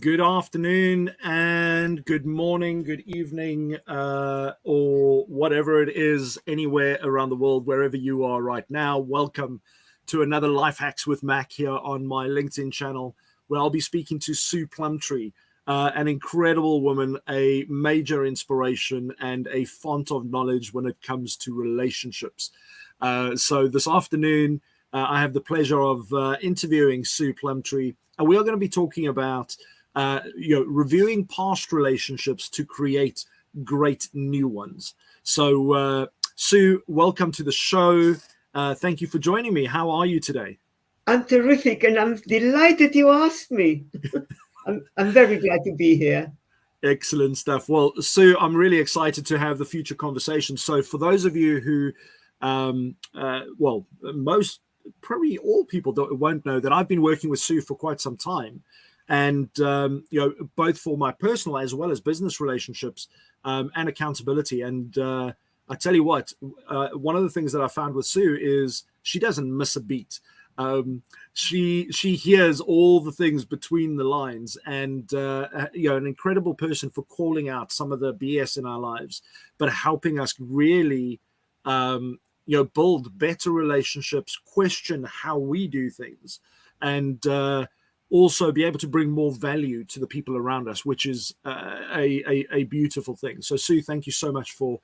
Good afternoon and good morning, good evening, or whatever it is, anywhere around the world, wherever you are right now. Welcome to another Life Hacks with Mac here on my LinkedIn channel, where I'll be speaking to Sue Plumtree, an incredible woman, a major inspiration, and a font of knowledge when it comes to relationships. So this afternoon, I have the pleasure of interviewing Sue Plumtree, and we are going to be talking about reviewing past relationships to create great new ones. So, Sue, welcome to the show. Thank you for joining me. How are you today? I'm terrific, and I'm delighted you asked me. I'm very glad to be here. Excellent stuff. Well, Sue, I'm really excited to have the future conversation. So, for those of you who, most probably all people won't know that I've been working with Sue for quite some time, and both for my personal as well as business relationships and accountability. And I tell you what, one of the things that I found with Sue is she doesn't miss a beat. She hears all the things between the lines, and an incredible person for calling out some of the BS in our lives, but helping us really build better relationships, question how we do things, and also be able to bring more value to the people around us, which is a beautiful thing. So, Sue, thank you so much for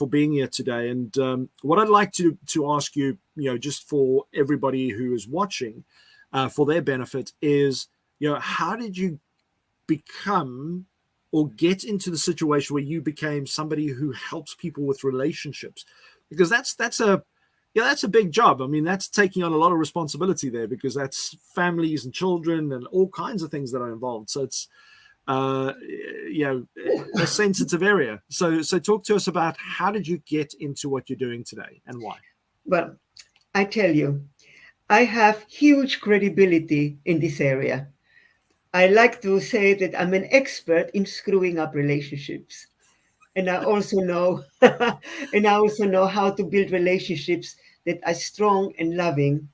being here today. And what I'd like to ask you, just for everybody who is watching, for their benefit, is, how did you become or get into the situation where you became somebody who helps people with relationships? Because that's a big job. I mean, that's taking on a lot of responsibility there, because that's families and children and all kinds of things that are involved. So it's a sensitive area. So talk to us about, how did you get into what you're doing today and why? Well, I tell you, I have huge credibility in this area. I like to say that I'm an expert in screwing up relationships. And I also know how to build relationships that are strong and loving.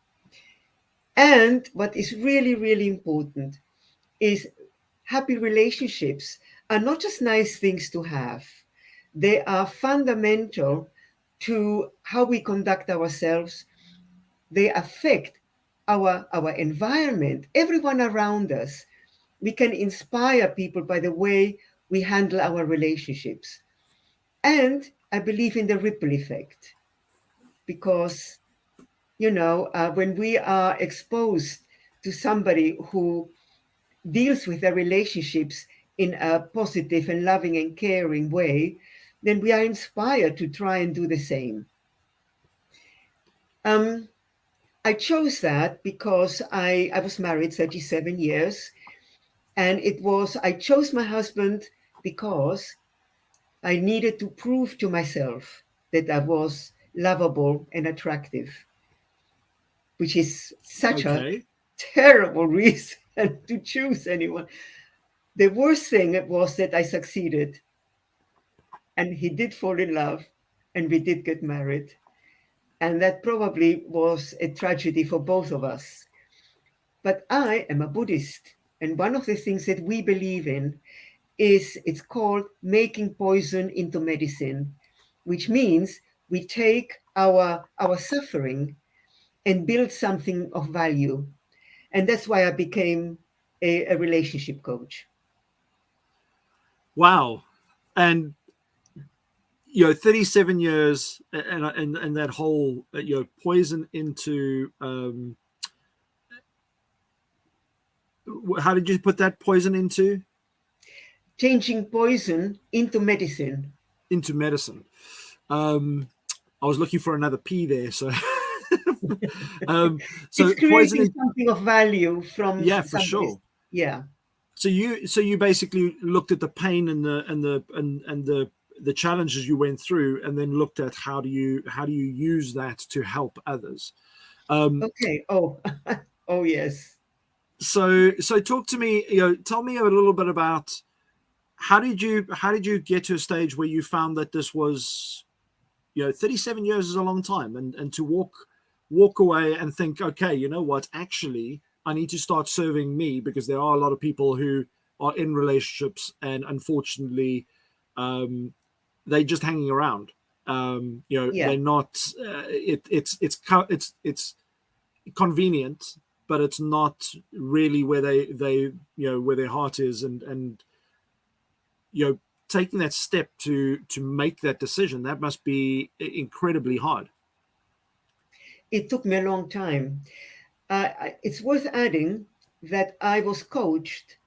And what is really, really important is happy relationships are not just nice things to have. They are fundamental to how we conduct ourselves. They affect our environment, everyone around us. We can inspire people by the way we handle our relationships. And I believe in the ripple effect, because, when we are exposed to somebody who deals with their relationships in a positive and loving and caring way, then we are inspired to try and do the same. Um, I chose that because I was married 37 years, and I chose my husband because I needed to prove to myself that I was lovable and attractive, which is such a Okay. terrible reason to choose anyone. The worst thing was that I succeeded, and he did fall in love, and we did get married. And that probably was a tragedy for both of us. But I am a Buddhist, and one of the things that we believe in is, it's called making poison into medicine, which means we take our suffering and build something of value. And that's why I became a relationship coach. Wow. And 37 years, and that whole poison into how did you put that, poison Changing poison into medicine. into medicine? I was looking for another P there, so It's so poison creating something of value from yeah, for somebody's. sure. Yeah. So you basically looked at the pain and the challenges you went through, and then looked at how do you use that to help others. Um, Okay. Oh, oh yes. so talk to me. Tell me a little bit about, how did you get to a stage where you found that this was, 37 years is a long time, and to walk away and think, okay, you know what, actually I need to start serving me, because there are a lot of people who are in relationships and unfortunately they're just hanging around. Yeah. They're not. It's convenient, but it's not really where they where their heart is, and taking that step to make that decision, that must be incredibly hard. It took me a long time. It's worth adding that I was coached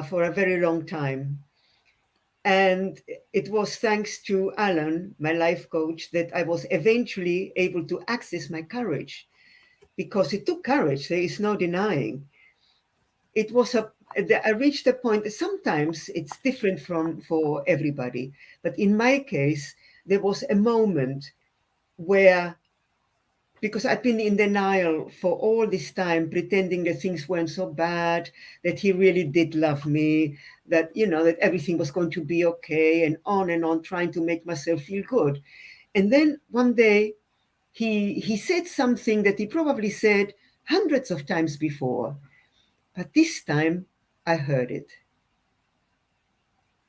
for a very long time. And it was thanks to Alan, my life coach, that I was eventually able to access my courage, because it took courage. There is no denying. It was I reached a point. Sometimes it's different from for everybody, but in my case, there was a moment where, because I'd been in denial for all this time, pretending that things weren't so bad, that he really did love me, that, that everything was going to be okay, and on, trying to make myself feel good. And then one day he said something that he probably said hundreds of times before, but this time I heard it.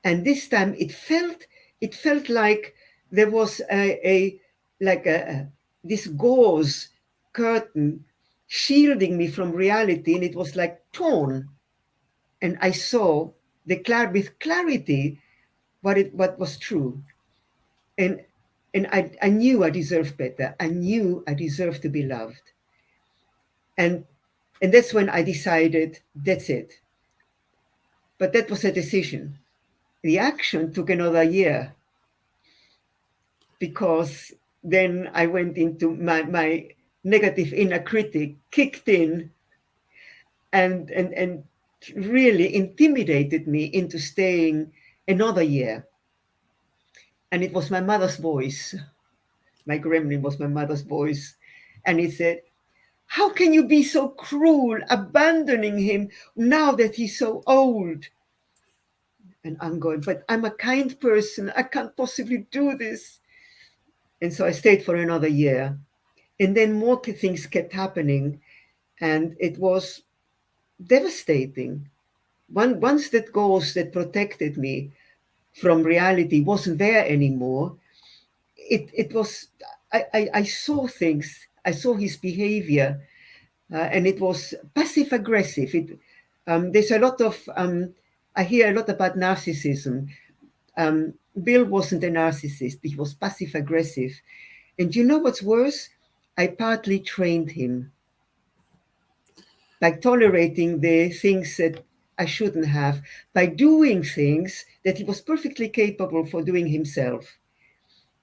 And this time it felt like there was a like a this gauze curtain shielding me from reality, and it was like torn, and I saw with clarity what was true. And and I knew I deserved better. I knew I deserved to be loved. And and that's when I decided, that's it. But that was a decision. The action took another year, because then I went into my negative inner critic kicked in, and really intimidated me into staying another year. And it was my mother's voice. My gremlin was my mother's voice. And it said, "How can you be so cruel, abandoning him now that he's so old?" And I'm going, "But I'm a kind person. I can't possibly do this." And so I stayed for another year. And then more things kept happening, and it was devastating. Once that ghost that protected me from reality wasn't there anymore, it was, I saw things. I saw his behavior, and it was passive aggressive. There's a lot of, I hear a lot about narcissism. Bill wasn't a narcissist, he was passive aggressive. And you know what's worse? I partly trained him by tolerating the things that I shouldn't have, by doing things that he was perfectly capable for doing himself.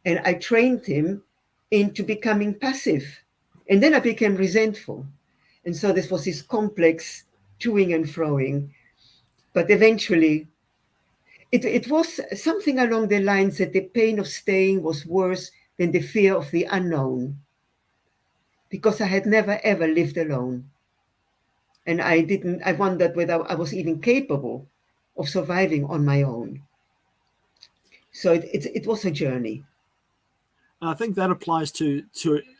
And I trained him into becoming passive. And then I became resentful. And so this was this complex toing and froing. But eventually, it was something along the lines that the pain of staying was worse than the fear of the unknown, because I had never ever lived alone. And I wondered whether I was even capable of surviving on my own. So it was a journey. I think that applies to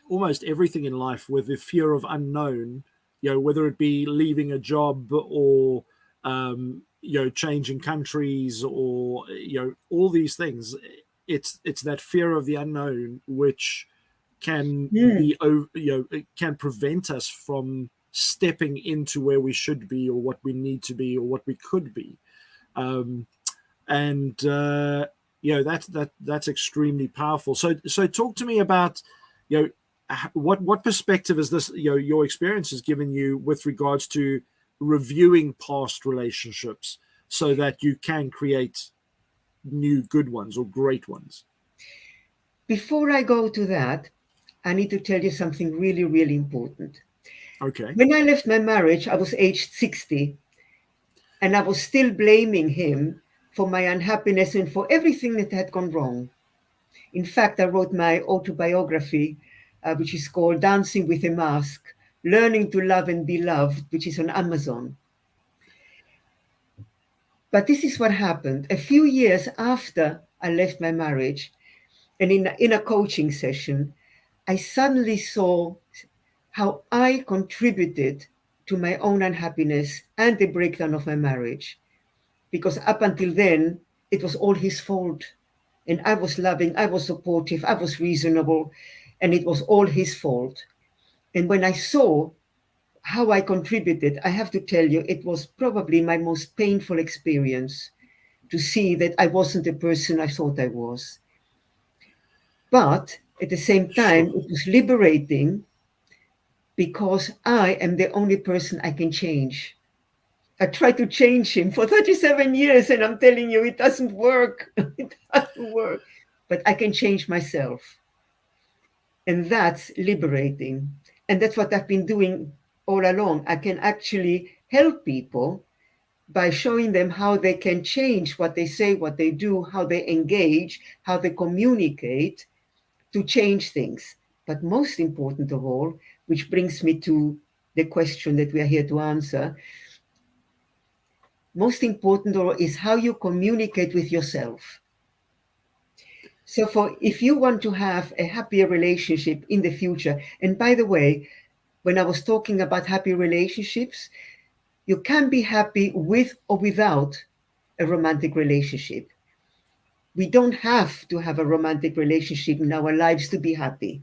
almost everything in life, with the fear of unknown. Whether it be leaving a job, or changing countries, or all these things. It's that fear of the unknown which can Mm. be it can prevent us from stepping into where we should be, or what we need to be, or what we could be. Um, and that's extremely powerful. So talk to me about what perspective is this, your experience has given you with regards to reviewing past relationships, so that you can create new good ones or great ones. Before I go to that, I need to tell you something really, really important. Okay. When I left my marriage, I was aged 60, and I was still blaming him for my unhappiness and for everything that had gone wrong. In fact, I wrote my autobiography, which is called Dancing with a Mask, Learning to Love and Be Loved, which is on Amazon. But this is what happened. A few years after I left my marriage, and in a coaching session, I suddenly saw how I contributed to my own unhappiness and the breakdown of my marriage. Because up until then, it was all his fault. And I was loving, I was supportive, I was reasonable, and it was all his fault. And when I saw how I contributed, I have to tell you, it was probably my most painful experience to see that I wasn't the person I thought I was. But at the same time, Sure. it was liberating because I am the only person I can change. I tried to change him for 37 years, and I'm telling you, it doesn't work. It doesn't work. But I can change myself. And that's liberating. And that's what I've been doing all along. I can actually help people by showing them how they can change what they say, what they do, how they engage, how they communicate to change things. But most important of all, which brings me to the question that we are here to answer, most important of all is how you communicate with yourself. So for if you want to have a happier relationship in the future, and by the way, when I was talking about happy relationships, you can be happy with or without a romantic relationship. We don't have to have a romantic relationship in our lives to be happy.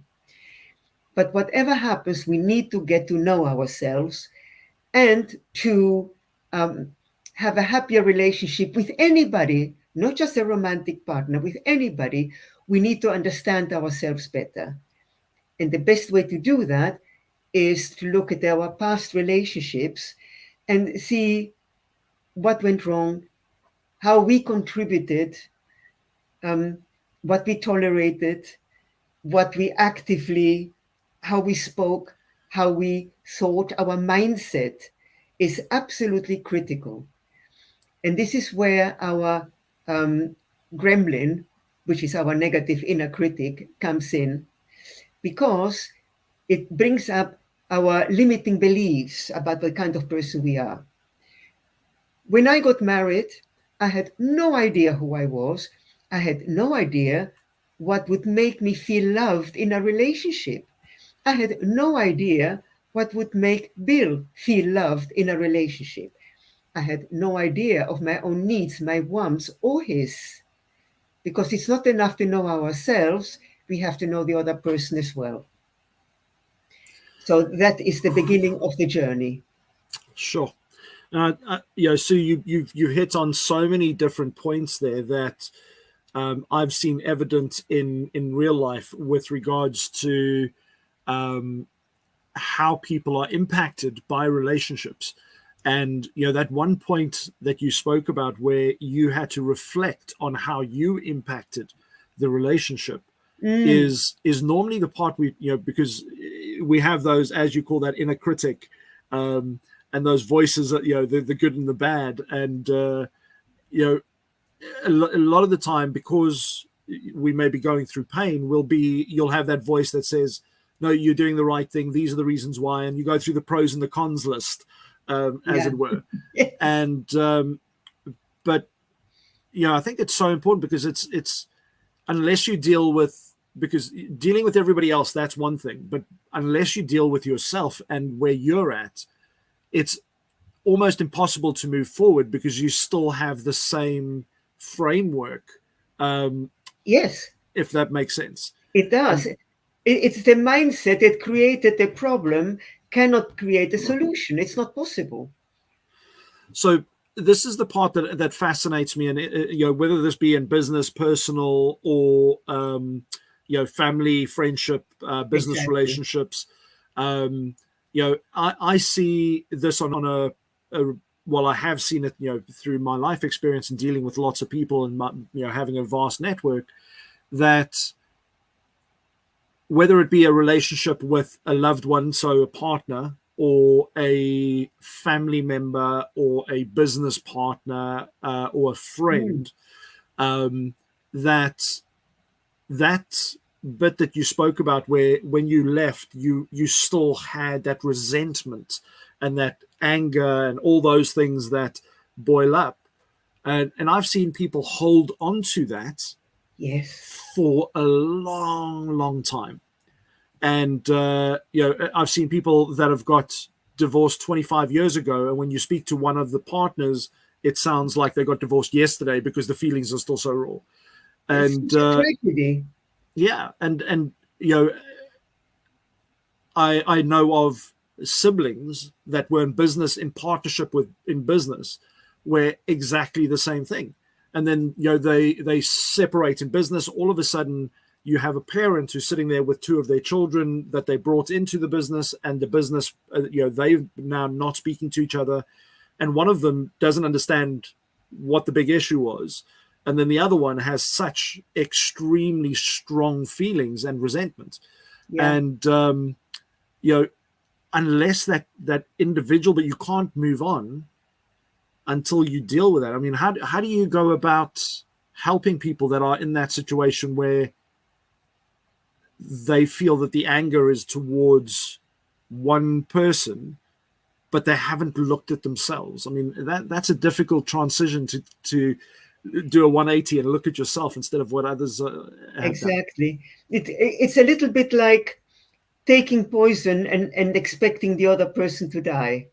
But whatever happens, we need to get to know ourselves and to um, have a happier relationship with anybody, not just a romantic partner, with anybody. We need to understand ourselves better. And the best way to do that is to look at our past relationships and see what went wrong, how we contributed, um, what we tolerated, what we actively, how we spoke, how we thought, our mindset is absolutely critical. And this is where our um, gremlin, which is our negative inner critic, comes in because it brings up our limiting beliefs about the kind of person we are. When I got married, I had no idea who I was. I had no idea what would make me feel loved in a relationship. I had no idea what would make Bill feel loved in a relationship. I had no idea of my own needs, my wants, or his. Because it's not enough to know ourselves, we have to know the other person as well. So that is the beginning of the journey. Sure. So you hit on so many different points there that I've seen evident in real life with regards to um, how people are impacted by relationships. And that one point that you spoke about where you had to reflect on how you impacted the relationship Mm, is normally the part we because we have those, as you call that, inner critic, um, and those voices that the good and the bad, and you know a lot of the time, because we may be going through pain, you'll have that voice that says, no, you're doing the right thing, these are the reasons why, and you go through the pros and the cons list, as yeah. it were. Yes. And but I think it's so important, because it's unless you deal with, because dealing with everybody else, that's one thing, but unless you deal with yourself and where you're at, it's almost impossible to move forward, because you still have the same framework, um, Yes, if that makes sense. it does. And It's the mindset that created the problem cannot create a solution. It's not possible. so this is the part that fascinates me, and whether this be in business, personal, or family, friendship, business Exactly. relationships. I see this on a well, I have seen it, through my life experience and dealing with lots of people, and having a vast network, that whether it be a relationship with a loved one, so a partner, or a family member, or a business partner, or a Mm, friend, um, that that bit that you spoke about, where when you left, you still had that resentment and that anger and all those things that boil up, and I've seen people hold on to that yes. for a long time. And I've seen people that have got divorced 25 years ago, and when you speak to one of the partners, it sounds like they got divorced yesterday because the feelings are still so raw. It's And such a tragedy. yeah, and you know, I know of siblings that were in business, in partnership with in business, where exactly the same thing. And then they separate in business. All of a sudden, you have a parent who's sitting there with two of their children that they brought into the business, and the business, they're now not speaking to each other, and one of them doesn't understand what the big issue was, and then the other one has such extremely strong feelings and resentment. Yeah. And you know unless that individual, but you can't move on until you deal with that. I mean, how do you go about helping people that are in that situation where they feel that the anger is towards one person, but they haven't looked at themselves? I mean, that's a difficult transition to do a 180 and look at yourself instead of what others have done. Exactly. It's a little bit like taking poison and expecting the other person to die.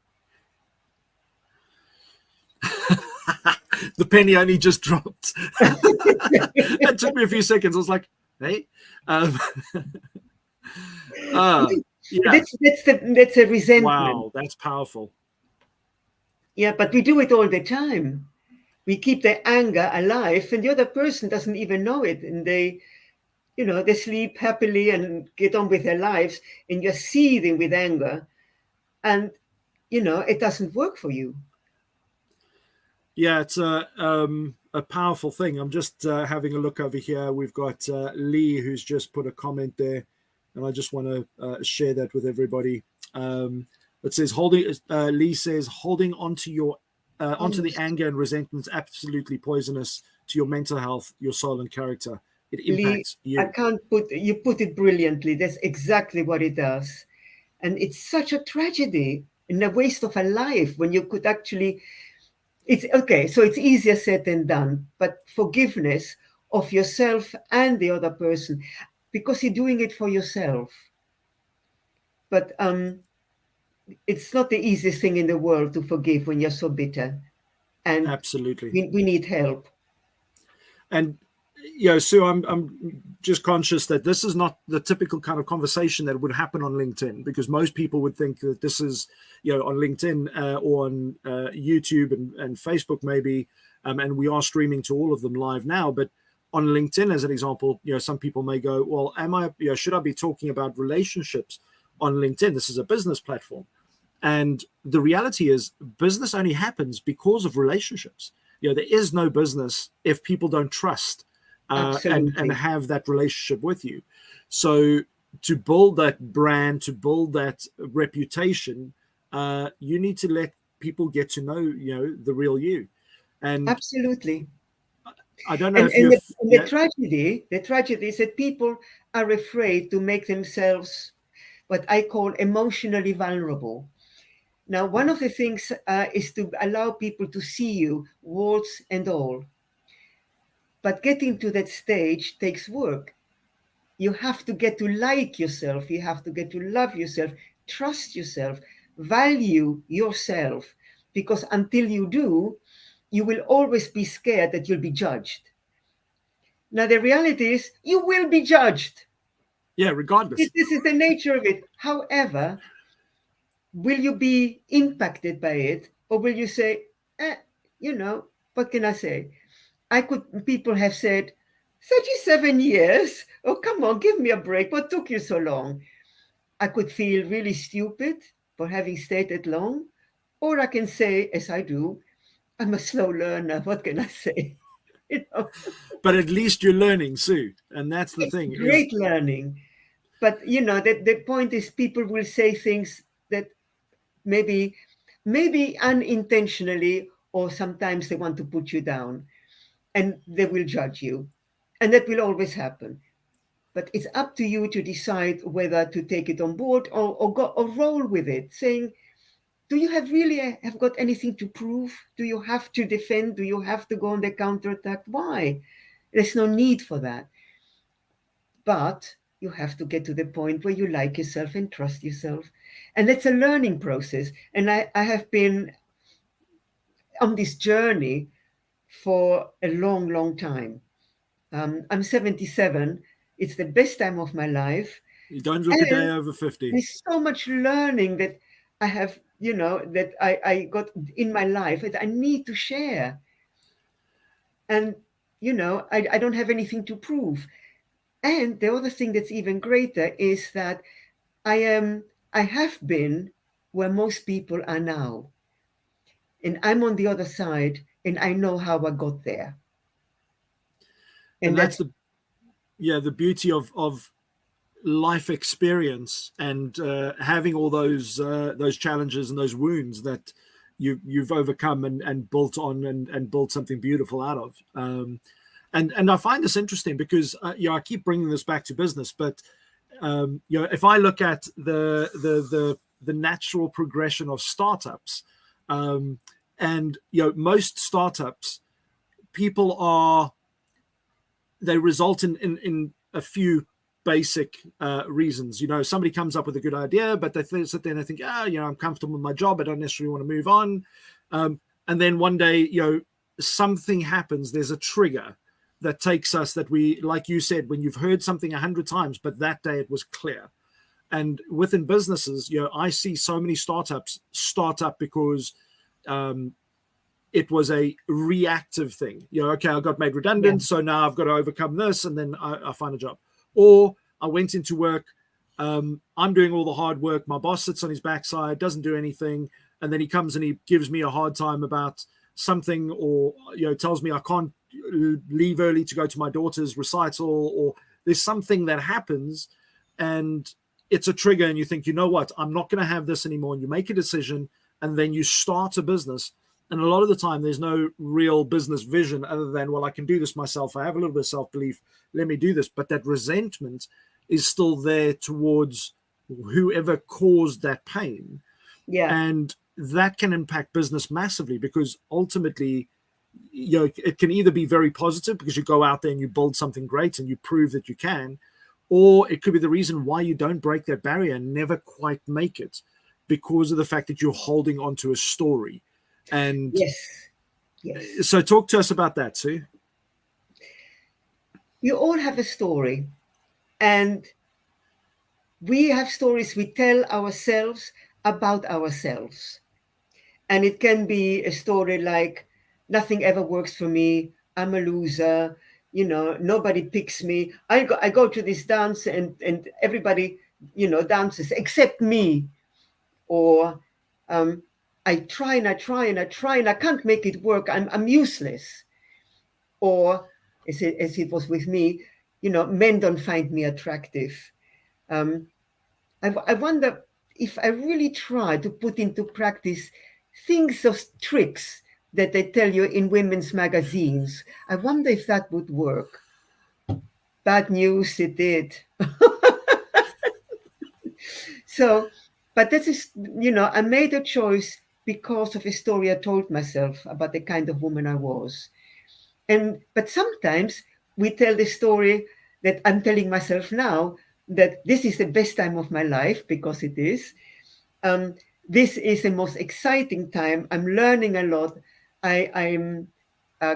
The penny only just dropped. It took me a few seconds. I was like, hey, um, yeah, That's a resentment. wow, that's powerful. Yeah, but we do it all the time. We keep the anger alive, and the other person doesn't even know it, and they sleep happily and get on with their lives, and you're seething with anger, and it doesn't work for you. Yeah, it's a powerful thing. I'm just having a look over here. We've got Lee who's just put a comment there, and I just want to share that with everybody. It says Lee says holding onto your onto the Honest. anger and resentment is absolutely poisonous to your mental health, your soul, and character. It Lee, impacts I you. can't put you put it brilliantly. That's exactly what it does. And it's such a tragedy and a waste of a life when you could actually it's okay, so it's easier said than done, but forgiveness of yourself and the other person because you're doing it for yourself. But it's not the easiest thing in the world to forgive when you're so bitter. And Absolutely. we need help. And Sue, I'm just conscious that this is not the typical kind of conversation that would happen on LinkedIn, because most people would think that this is on LinkedIn or on YouTube and Facebook maybe, and we are streaming to all of them live now. But on LinkedIn, as an example, some people may go, well, am I should I be talking about relationships on LinkedIn? This is a business platform. And the reality is, business only happens because of relationships. There is no business if people don't trust and Absolutely. have that relationship with you. So to build that brand, to build that reputation, you need to let people get to know, the real you. And Absolutely. I don't know And if and you've, the, and the tragedy is that people are afraid to make themselves what I call emotionally vulnerable. Now, one of the things is to allow people to see you, warts and all. But getting to that stage takes work. You have to get to like yourself. You have to get to love yourself, trust yourself, value yourself. Because until you do, you will always be scared that you'll be judged. Now, the reality is you will be judged. yeah, regardless. This is the nature of it. However, will you be impacted by it, or will you say, eh, what can I say? People have said, 37 years? Oh, come on, give me a break. What took you so long? I could feel really stupid for having stayed that long, or I can say, as I do, I'm a slow learner. What can I say? you know, But at least you're learning, Sue. And that's the it's thing is, great learning. But the point is people will say things that maybe unintentionally, or sometimes they want to put you down, and they will judge you, and that will always happen. But it's up to you to decide whether to take it on board, or go or roll with it, saying, do you have got anything to prove? Do you have to defend? Do you have to go on the counterattack? Why? There's no need for that. But you have to get to the point where you like yourself and trust yourself. And that's a learning process. And I have been on this journey for a long, long time. I'm 77. It's the best time of my life. You don't look a day And over 50. there's so much learning that I have, that I got in my life that I need to share. And, I don't have anything to prove. And the other thing that's even greater is that I have been where most people are now. And I'm on the other side and I know how I got there. And And that's that's, the beauty of life experience, and having all those challenges and those wounds that you've overcome and built on, and built something beautiful out of. And I find this interesting because I keep bringing this back to business, but if I look at the natural progression of startups, and most startups, people they result in a few basic reasons. Somebody comes up with a good idea, but they sit there and they think, I'm comfortable with my job, I don't necessarily want to move on. And then one day, something happens. There's a trigger that takes us, that we, like you said, when you've heard something 100 times, but that day it was clear. And within businesses, I see so many startups start up because it was a reactive thing. Okay, I got made redundant, so now I've got to overcome this, and then I find a job. Or I went into work, I'm doing all the hard work, my boss sits on his backside, doesn't do anything, and then he comes and he gives me a hard time about something, or tells me I can't leave early to go to my daughter's recital, or there's something that happens, and it's a trigger, and you think, you know what, I'm not going to have this anymore, and you make a decision, and then you start a business. And a lot of the time, there's no real business vision other than, well, I can do this myself. I have a little bit of self-belief. Let me do this. But that resentment is still there towards whoever caused that pain. yeah, And that can impact business massively, because ultimately, it can either be very positive because you go out there and you build something great and you prove that you can, or it could be the reason why you don't break that barrier and never quite make it, because of the fact that you're holding on to a story. And yes. so talk to us about that, Sue. You all have a story, and we have stories we tell ourselves about ourselves. And it can be a story like, nothing ever works for me, I'm a loser, nobody picks me. I go to this dance and everybody, dances except me. Or I try and I try and I try and I can't make it work. I'm useless. Or as it was with me, men don't find me attractive. Um, I wonder if I really try to put into practice things of tricks that they tell you in women's magazines. I wonder if that would work. Bad news, it did. So, but this is, I made a choice because of a story I told myself about the kind of woman I was. But sometimes we tell the story that I'm telling myself now, that this is the best time of my life, because it is. This is the most exciting time. I'm learning a lot. I'm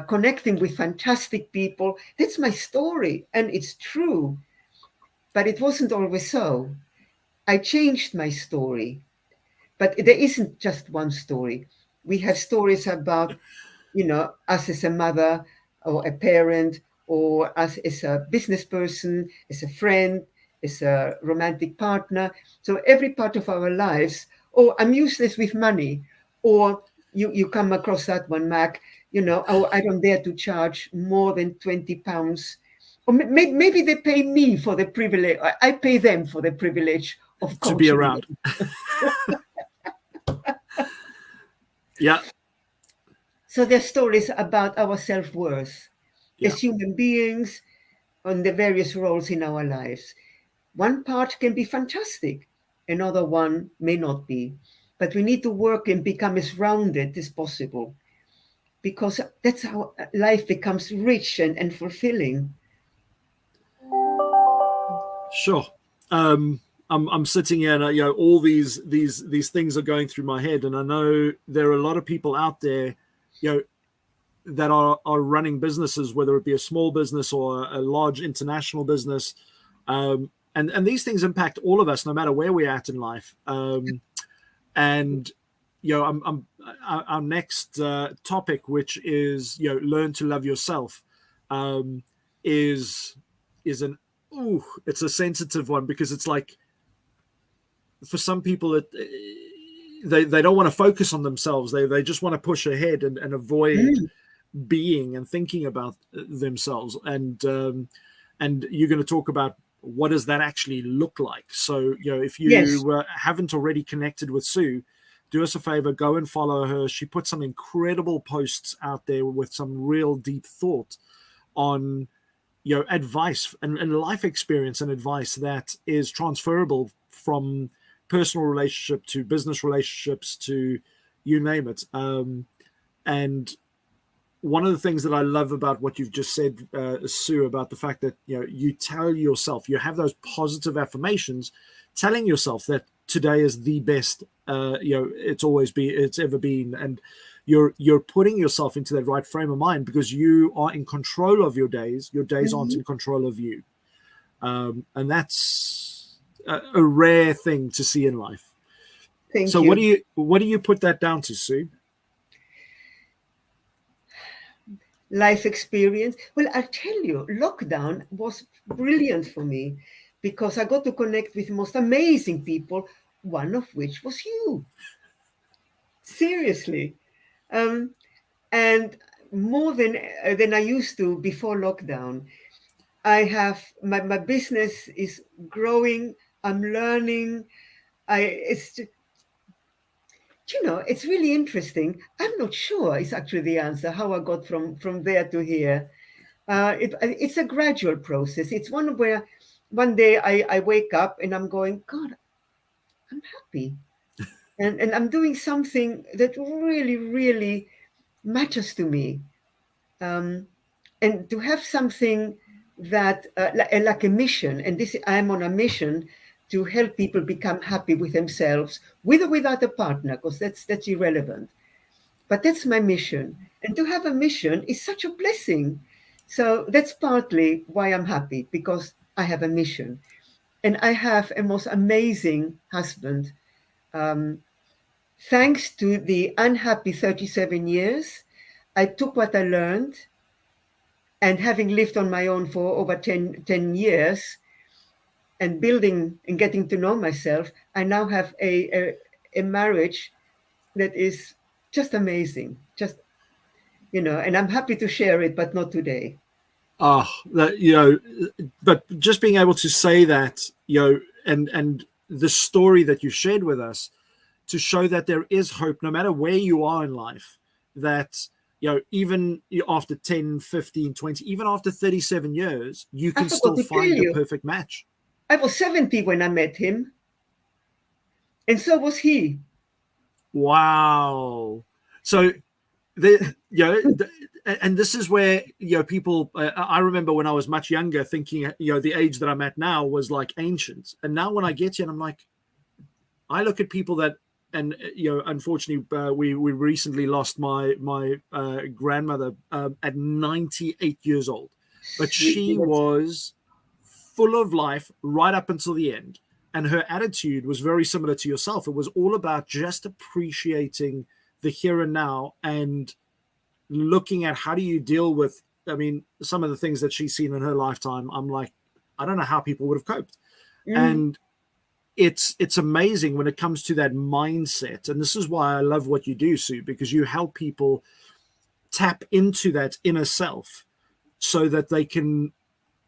connecting with fantastic people. That's my story, and it's true. But it wasn't always so. I changed my story. But there isn't just one story. We have stories about, us as a mother or a parent, or us as a business person, as a friend, as a romantic partner. So every part of our lives, oh, I'm useless with money. Or you come across that one, Mac, oh, I don't dare to charge more than £20. Or maybe they pay me for the privilege. I pay them for the privilege of To be coaching around. Yeah. So they're stories about our self-worth Yeah. as human beings on the various roles in our lives. One part can be fantastic, another one may not be. But we need to work and become as rounded as possible, because that's how life becomes rich and fulfilling. Sure. I'm sitting here, and all these things are going through my head, and I know there are a lot of people out there, that are running businesses, whether it be a small business or a large international business, and these things impact all of us, no matter where we're at in life. And our next topic, which is learn to love yourself, is it's a sensitive one, because it's like, for some people, they don't want to focus on themselves. They just want to push ahead and avoid being and thinking about themselves. And you're going to talk about what does that actually look like. So if you Yes. haven't already connected with Sue, do us a favor, go and follow her. She put some incredible posts out there with some real deep thought on advice and life experience, and advice that is transferable from personal relationship to business relationships to you name it. And one of the things that I love about what you've just said, Sue, about the fact that you tell yourself, you have those positive affirmations, telling yourself that today is the best it's ever been, and you're putting yourself into that right frame of mind, because you are in control of your days. Your days aren't in control of you, and that's a rare thing to see in life. Thank So you. what do you put that down to, Sue? Life experience. Well, I tell you, lockdown was brilliant for me, because I got to connect with the most amazing people, one of which was you. Seriously. And more than I used to before lockdown. I have my business is growing. I'm learning. It's really interesting. I'm not sure it's actually the answer how I got from there to here. It's a gradual process. It's one where one day I wake up and I'm going, God, I'm happy, and I'm doing something that really really matters to me. Um, and to have something that like a mission, and this I'm on a mission to help people become happy with themselves, with or without a partner, because that's irrelevant. But that's my mission, and to have a mission is such a blessing. So that's partly why I'm happy, because I have a mission, and I have a most amazing husband. um, Thanks to the unhappy 37 years, I took what I learned, and having lived on my own for over 10 years, and building and getting to know myself, I now have a marriage that is just amazing. And I'm happy to share it, but not today. But just being able to say that, and the story that you shared with us, to show that there is hope no matter where you are in life, that even after 10, 15, 20, even after 37 years, you I can forgot still to tell find the you, perfect match. I was 70 when I met him, and so was he. Wow. So and this is where people, I remember when I was much younger thinking the age that I'm at now was like ancient, and now when I get here and I'm like, I look at people that, and unfortunately, we recently lost my grandmother at 98 years old, but Sweet. she was full of life right up until the end, and her attitude was very similar to yourself. It was all about just appreciating the here and now, and looking at how do you deal with, I mean, some of the things that she's seen in her lifetime. I'm like, I don't know how people would have coped. Mm, And it's amazing when it comes to that mindset. And this is why I love what you do, Sue, because you help people tap into that inner self so that they can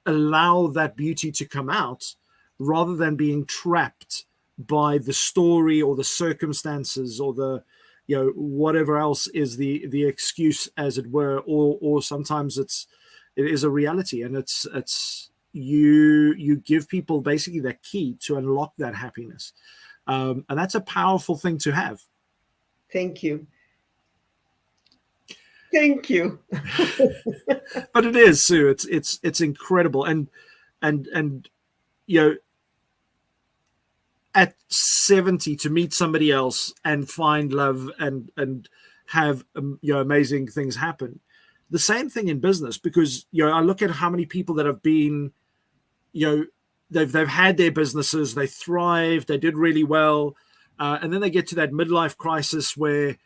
allow that beauty to come out, rather than being trapped by the story or the circumstances or the whatever else is the excuse, as it were, or sometimes it is a reality, and it's you give people basically that key to unlock that happiness, and that's a powerful thing to have. thank you. Thank you. But it is, Sue, it's incredible. And you know at 70 to meet somebody else and find love and have amazing things happen. The same thing in business, because I look at how many people that have been, they've had their businesses, they thrived, they did really well, and then they get to that midlife crisis where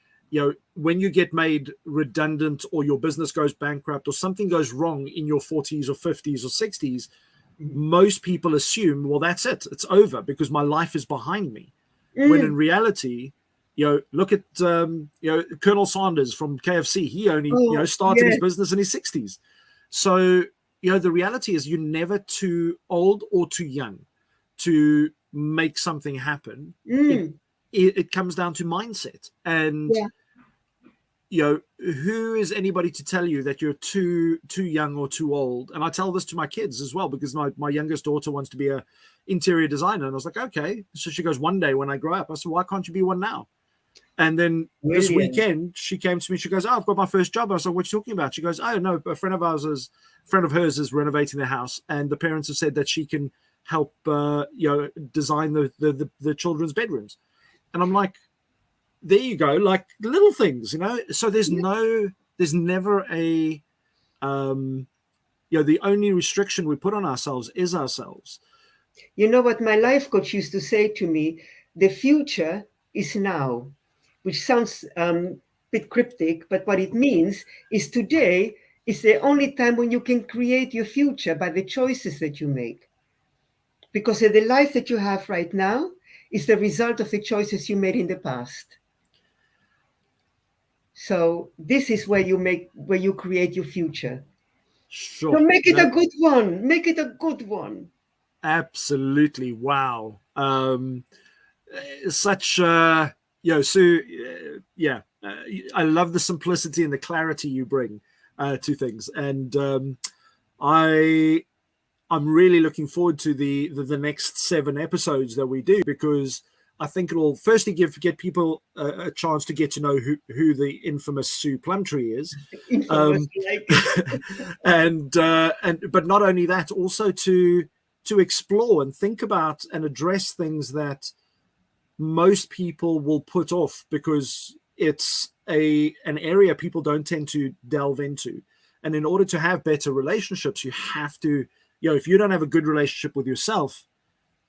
when you get made redundant or your business goes bankrupt or something goes wrong in your 40s or 50s or 60s, most people assume, well, that's it, it's over because my life is behind me. When in reality, look at Colonel Sanders from KFC. He only started his business in his 60s. So the reality is you're never too old or too young to make something happen. It comes down to mindset. And who is anybody to tell you that you're too young or too old? And I tell this to my kids as well, because my youngest daughter wants to be a interior designer, and I was like, okay. So she goes, one day when I grow up. I said, why can't you be one now? And then this weekend she came to me, she goes, oh, I've got my first job. I was like, what are you talking about? She goes, oh no, a friend of hers is renovating their house, and the parents have said that she can help design the children's bedrooms. And I'm like, there you go, like little things, so there's never a the only restriction we put on ourselves is ourselves. You know what my life coach used to say to me? The future is now, which sounds a bit cryptic, but what it means is today is the only time when you can create your future by the choices that you make. Because the life that you have right now is the result of the choices you made in the past. So this is where you create your future. Sure. So make it a good one. Make it a good one. Absolutely. Wow. Such Sue, I love the simplicity and the clarity you bring to things, and I'm really looking forward to the next 7 episodes that we do, because I think it'll firstly get people a chance to get to know who the infamous Sue Plumtree is, and but not only that, also to explore and think about and address things that most people will put off because it's an area people don't tend to delve into. And in order to have better relationships, you have to, if you don't have a good relationship with yourself,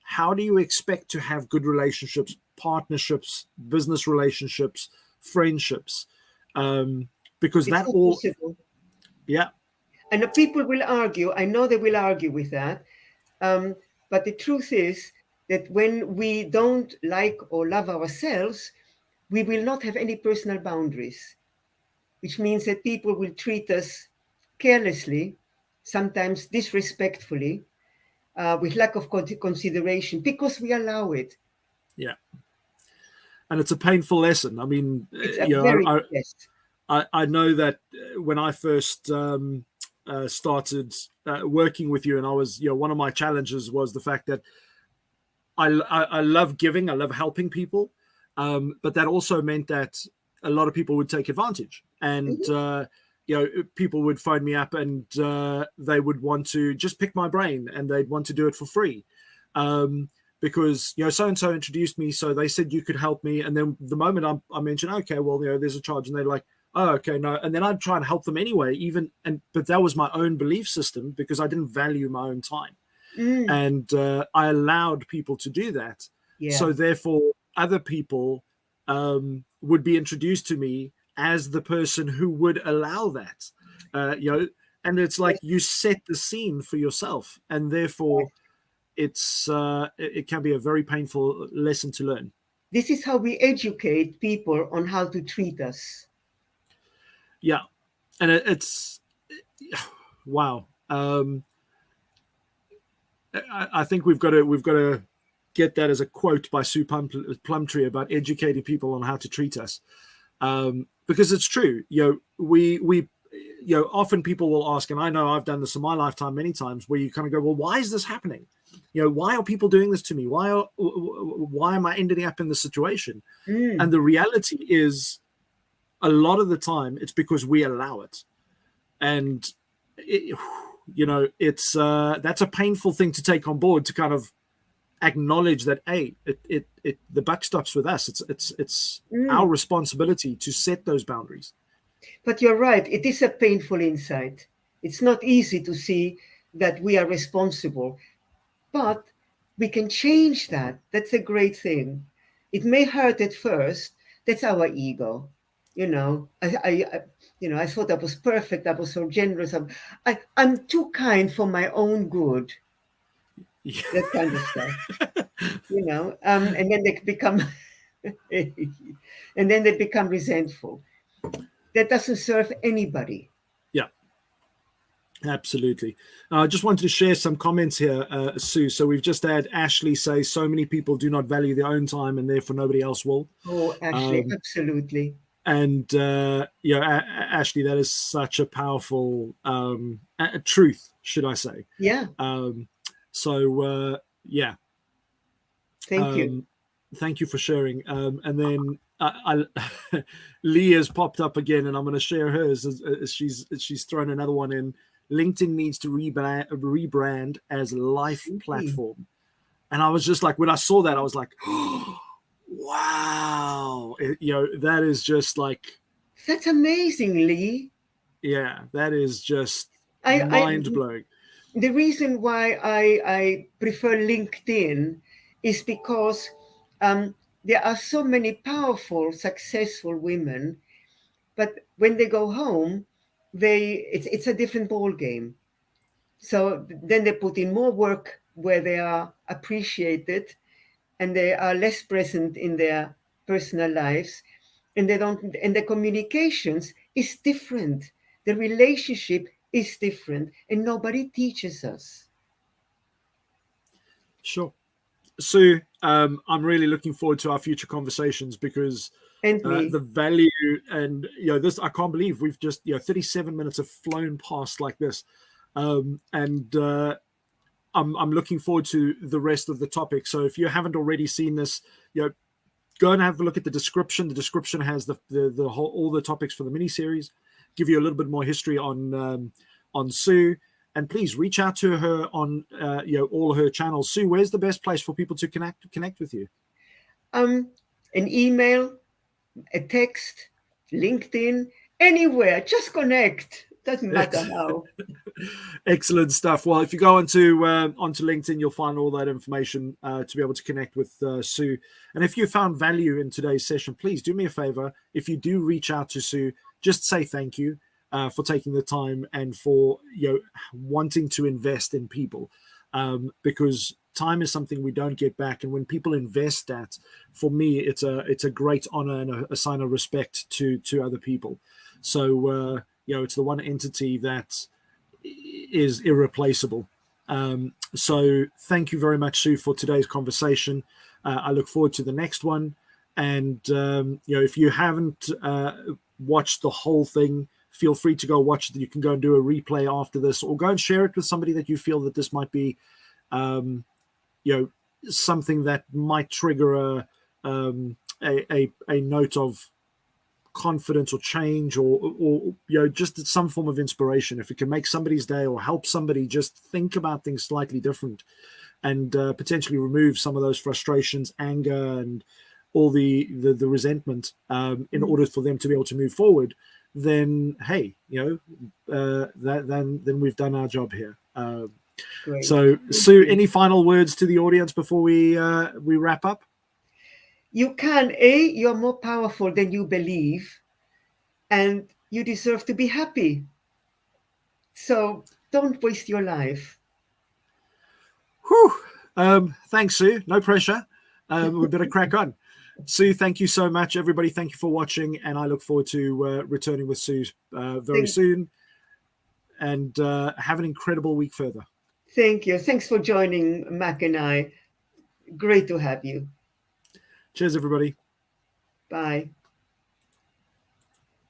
how do you expect to have good relationships, partnerships, business relationships, friendships? Because it's that all possible. Yeah. And the people will argue. I know they will argue with that. But the truth is that when we don't like or love ourselves, we will not have any personal boundaries, which means that people will treat us carelessly, sometimes disrespectfully, with lack of consideration, because we allow it. Yeah. And it's a painful lesson. I mean, I know that when I first started working with you, and I was, one of my challenges was the fact that I love giving, I love helping people, but that also meant that a lot of people would take advantage, and people would phone me up and they would want to just pick my brain, and they'd want to do it for free. Because so-and-so introduced me, so they said you could help me, and then the moment I mentioned, okay, well, there's a charge, and they're like, oh, okay, no, and then I'd try and help them anyway, but that was my own belief system, because I didn't value my own time, and I allowed people to do that. So therefore, other people would be introduced to me as the person who would allow that, and it's like you set the scene for yourself, and therefore it can be a very painful lesson to learn. This is how we educate people on how to treat us. Yeah, and it's wow. I think we've got to get that as a quote by Sue Plumtree about educating people on how to treat us, because it's true. We often people will ask, and I know I've done this in my lifetime many times, where you kind of go, well, why is this happening? Why are people doing this to me? Why am I ending up in this situation? And the reality is, a lot of the time, it's because we allow it, and it's that's a painful thing to take on board, to kind of acknowledge that, hey, the buck stops with us. It's our Mm. responsibility to set those boundaries. But you're right, it is a painful insight. It's not easy to see that we are responsible, but we can change that. That's a great thing. It may hurt at first. That's our ego. I thought I was perfect. I was so generous. I'm too kind for my own good. Yeah. That kind of stuff. And then they become, and then they become resentful. That doesn't serve anybody. Yeah, absolutely. I just wanted to share some comments here, Sue. So we've just had Ashley say, so many people do not value their own time and therefore nobody else will. Oh, Ashley, absolutely. And Ashley, that is such a powerful truth, should I say. Yeah, Yeah. thank you. Thank you for sharing. And then Lee has popped up again, and I'm going to share hers as she's thrown another one in. LinkedIn needs to rebrand as life Really? platform. And I was just like, when I saw that, I was like, oh, wow. That is just like, That's amazing, Lee. yeah, that is just I mind blowing. the reason why I prefer LinkedIn is because there are so many powerful, successful women, but when they go home, it's a different ball game. So then they put in more work where they are appreciated and they are less present in their personal lives, and they don't, and the communications is different, the relationship is different, and nobody teaches us. Sure. Sue, I'm really looking forward to our future conversations because And me. the value and this, I can't believe we've just 37 minutes have flown past like this, and I'm looking forward to the rest of the topic. So if you haven't already seen this, go and have a look at the description. The description has the whole, all the topics for the mini series, give you a little bit more history on Sue. And please reach out to her on all her channels. Sue, where's the best place for people to connect with you? um an email, a text, LinkedIn, anywhere, just connect, doesn't matter how. Excellent stuff. Well, if you go onto LinkedIn, you'll find all that information to be able to connect with Sue. And if you found value in today's session, please do me a favor. If you do reach out to Sue, just say thank you for taking the time and for wanting to invest in people, because time is something we don't get back. And when people invest that, for me, it's a great honor and a sign of respect to other people. So it's the one entity that is irreplaceable. So thank you very much, Sue, for today's conversation. I look forward to the next one. And if you haven't watched the whole thing, feel free to go watch it. You can go and do a replay after this, or go and share it with somebody that you feel that this might be something that might trigger a note of confidence or change, or just some form of inspiration. If it can make somebody's day or help somebody just think about things slightly different, and potentially remove some of those frustrations, anger, and all the resentment, in order for them to be able to move forward, then hey, then we've done our job here. Great. So Sue, any final words to the audience before we wrap up? You're more powerful than you believe, and you deserve to be happy. So don't waste your life. Whew. Thanks, Sue. No pressure. We better crack on. Sue, thank you so much. Everybody, thank you for watching, and I look forward to returning with Sue very soon. And have an incredible week further. Thank you. Thanks for joining Mac and I. Great to have you. Cheers, everybody. Bye.